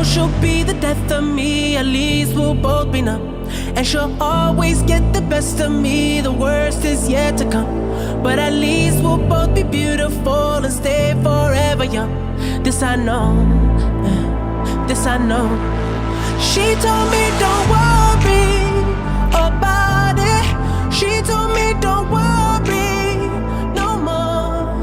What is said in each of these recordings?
know she'll be the death of me, at least we'll both be numb. And she'll always get the best of me, the worst is yet to come. But at least we'll both be beautiful and stay forever young. This I know, this I know. She told me don't worry about it. She told me don't worry no more.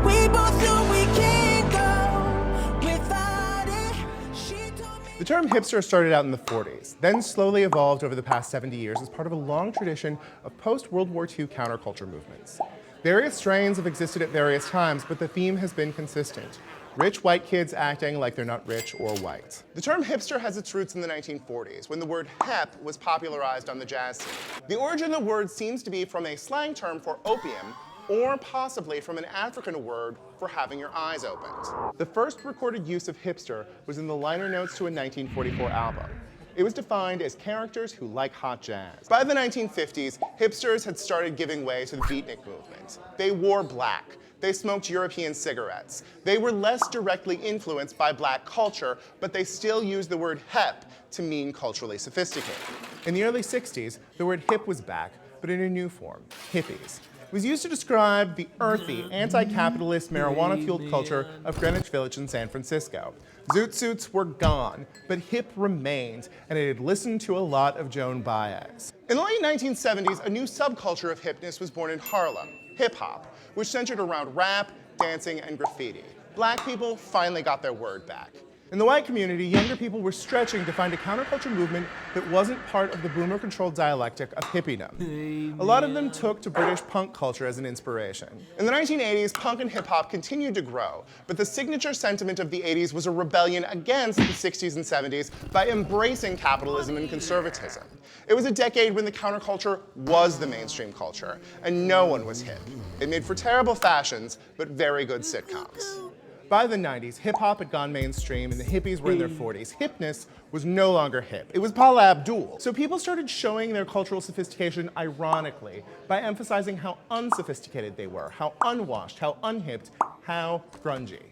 We both knew we can't go without it. She told me. The term hipster started out in the 40s, then slowly evolved over the past 70 years as part of a long tradition of post-World War II counterculture movements. Various strains have existed at various times, but the theme has been consistent. Rich white kids acting like they're not rich or white. The term hipster has its roots in the 1940s, when the word hep was popularized on the jazz scene. The origin of the word seems to be from a slang term for opium, or possibly from an African word for having your eyes opened. The first recorded use of hipster was in the liner notes to a 1944 album. It was defined as characters who like hot jazz. By the 1950s, hipsters had started giving way to the beatnik movement. They wore black. They smoked European cigarettes. They were less directly influenced by black culture, but they still used the word hep to mean culturally sophisticated. In the early 60s, the word hip was back, but in a new form, hippies. It was used to describe the earthy, anti-capitalist, marijuana-fueled culture of Greenwich Village in San Francisco. Zoot suits were gone, but hip remained, and it had listened to a lot of Joan Baez. In the late 1970s, a new subculture of hipness was born in Harlem, hip-hop, which centered around rap, dancing, and graffiti. Black people finally got their word back. In the white community, younger people were stretching to find a counterculture movement that wasn't part of the boomer-controlled dialectic of hippiedom. A lot of them took to British punk culture as an inspiration. In the 1980s, punk and hip-hop continued to grow, but the signature sentiment of the 80s was a rebellion against the 60s and 70s by embracing capitalism and conservatism. It was a decade when the counterculture was the mainstream culture, and no one was hip. It made for terrible fashions, but very good sitcoms. By the 90s, hip-hop had gone mainstream and the hippies were in their 40s. Hipness was no longer hip. It was Paula Abdul. So people started showing their cultural sophistication ironically by emphasizing how unsophisticated they were, how unwashed, how unhipped, how grungy.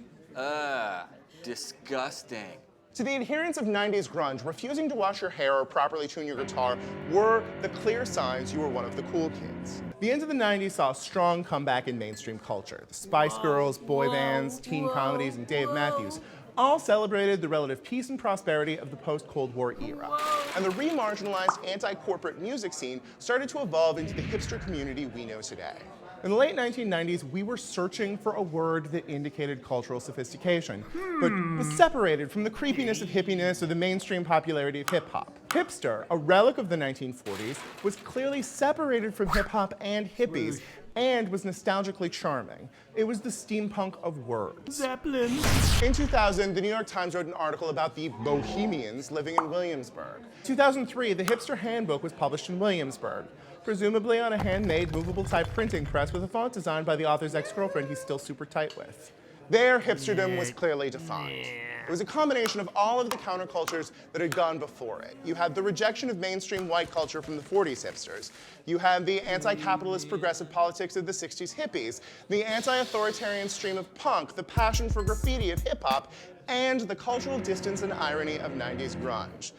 Disgusting. To the adherents of 90s grunge, refusing to wash your hair or properly tune your guitar were the clear signs you were one of the cool kids. The end of the 90s saw a strong comeback in mainstream culture. The Spice Girls, boy bands, teen comedies, and Dave Matthews all celebrated the relative peace and prosperity of the post-Cold War era. And the re-marginalized anti-corporate music scene started to evolve into the hipster community we know today. In the late 1990s, we were searching for a word that indicated cultural sophistication, but was separated from the creepiness of hippiness or the mainstream popularity of hip-hop. Hipster, a relic of the 1940s, was clearly separated from hip-hop and hippies, and was nostalgically charming. It was the steampunk of words. Zeppelin. In 2000, the New York Times wrote an article about the bohemians living in Williamsburg. In 2003, the Hipster Handbook was published in Williamsburg, presumably on a handmade, movable type printing press with a font designed by the author's ex-girlfriend he's still super tight with. Their hipsterdom was clearly defined. It was a combination of all of the countercultures that had gone before it. You had the rejection of mainstream white culture from the 40s hipsters. You had the anti-capitalist progressive politics of the 60s hippies, the anti-authoritarian stream of punk, the passion for graffiti of hip-hop, and the cultural distance and irony of 90s grunge.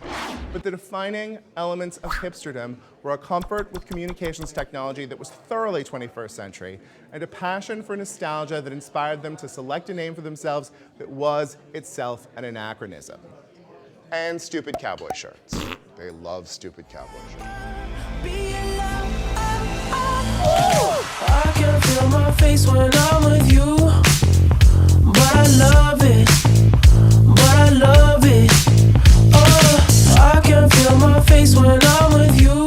But the defining elements of hipsterdom were a comfort with communications technology that was thoroughly 21st century, and a passion for nostalgia that inspired them to select a name for themselves that was itself an anachronism. And stupid cowboy shirts. They love stupid cowboy shirts. I can feel my face when I'm with you, but I love it. I love it. Oh, I can feel my face when I'm with you.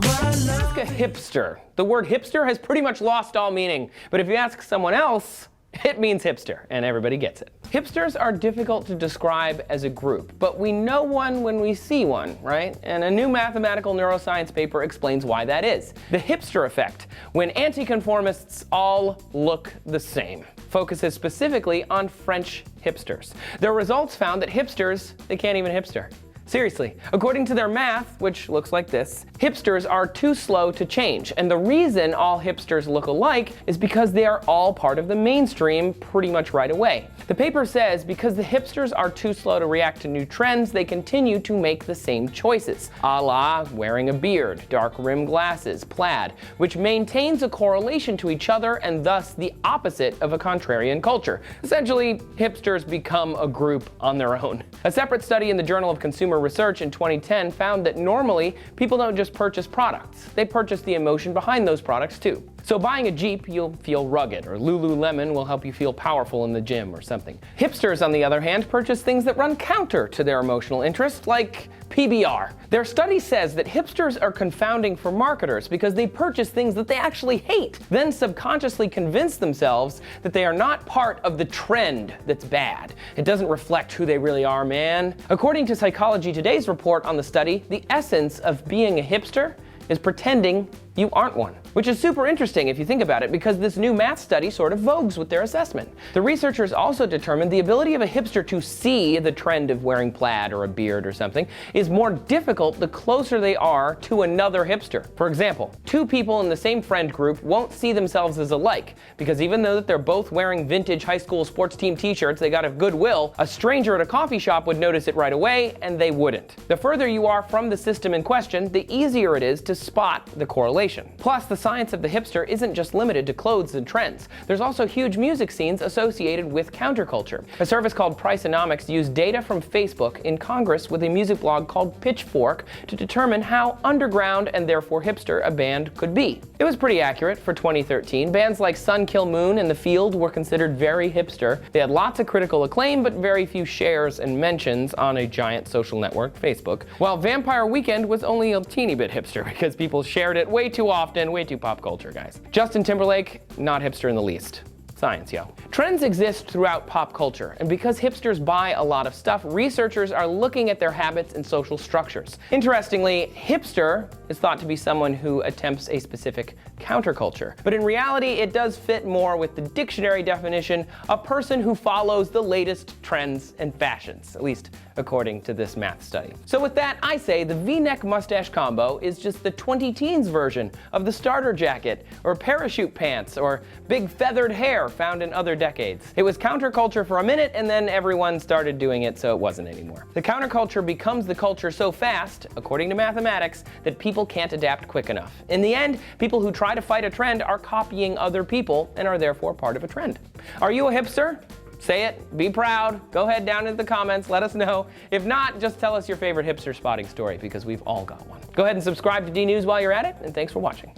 Ask a hipster. The word hipster has pretty much lost all meaning, but if you ask someone else, it means hipster, and everybody gets it. Hipsters are difficult to describe as a group, but we know one when we see one, right? And a new mathematical neuroscience paper explains why that is. The hipster effect, when anti-conformists all look the same, focuses specifically on French hipsters. Their results found that hipsters, they can't even hipster. Seriously, according to their math, which looks like this, hipsters are too slow to change. And the reason all hipsters look alike is because they are all part of the mainstream pretty much right away. The paper says because the hipsters are too slow to react to new trends, they continue to make the same choices, a la wearing a beard, dark rimmed glasses, plaid, which maintains a correlation to each other and thus the opposite of a contrarian culture. Essentially, hipsters become a group on their own. A separate study in the Journal of Consumer Research in 2010 found that normally people don't just purchase products, they purchase the emotion behind those products too. So buying a Jeep, you'll feel rugged, or Lululemon will help you feel powerful in the gym or something. Hipsters, on the other hand, purchase things that run counter to their emotional interests, like PBR. Their study says that hipsters are confounding for marketers because they purchase things that they actually hate, then subconsciously convince themselves that they are not part of the trend that's bad. It doesn't reflect who they really are, man. According to Psychology Today's report on the study, the essence of being a hipster is pretending you aren't one. Which is super interesting if you think about it, because this new math study sort of vogues with their assessment. The researchers also determined the ability of a hipster to see the trend of wearing plaid or a beard or something is more difficult the closer they are to another hipster. For example, two people in the same friend group won't see themselves as alike, because even though that they're both wearing vintage high school sports team t-shirts they got of Goodwill, a stranger at a coffee shop would notice it right away and they wouldn't. The further you are from the system in question, the easier it is to spot the correlation. Plus, the science of the hipster isn't just limited to clothes and trends. There's also huge music scenes associated with counterculture. A service called Priceonomics used data from Facebook in Congress with a music blog called Pitchfork to determine how underground and therefore hipster a band could be. It was pretty accurate for 2013. Bands like Sun Kill Moon and The Field were considered very hipster. They had lots of critical acclaim, but very few shares and mentions on a giant social network, Facebook. While Vampire Weekend was only a teeny bit hipster because people shared it way too often, way too pop culture, guys. Justin Timberlake, not hipster in the least. Science, yo. Trends exist throughout pop culture, and because hipsters buy a lot of stuff, researchers are looking at their habits and social structures. Interestingly, hipster is thought to be someone who attempts a specific counterculture. But in reality, it does fit more with the dictionary definition, a person who follows the latest trends and fashions, at least according to this math study. So with that, I say the V-neck mustache combo is just the 20-teens version of the starter jacket, or parachute pants, or big feathered hair found in other decades. It was counterculture for a minute, and then everyone started doing it, so it wasn't anymore. The counterculture becomes the culture so fast, according to mathematics, that people can't adapt quick enough. In the end, people who try to fight a trend are copying other people and are therefore part of a trend. Are you a hipster? Say it, be proud, go ahead down in the comments, let us know. If not, just tell us your favorite hipster spotting story, because we've all got one. Go ahead and subscribe to D News while you're at it, and thanks for watching.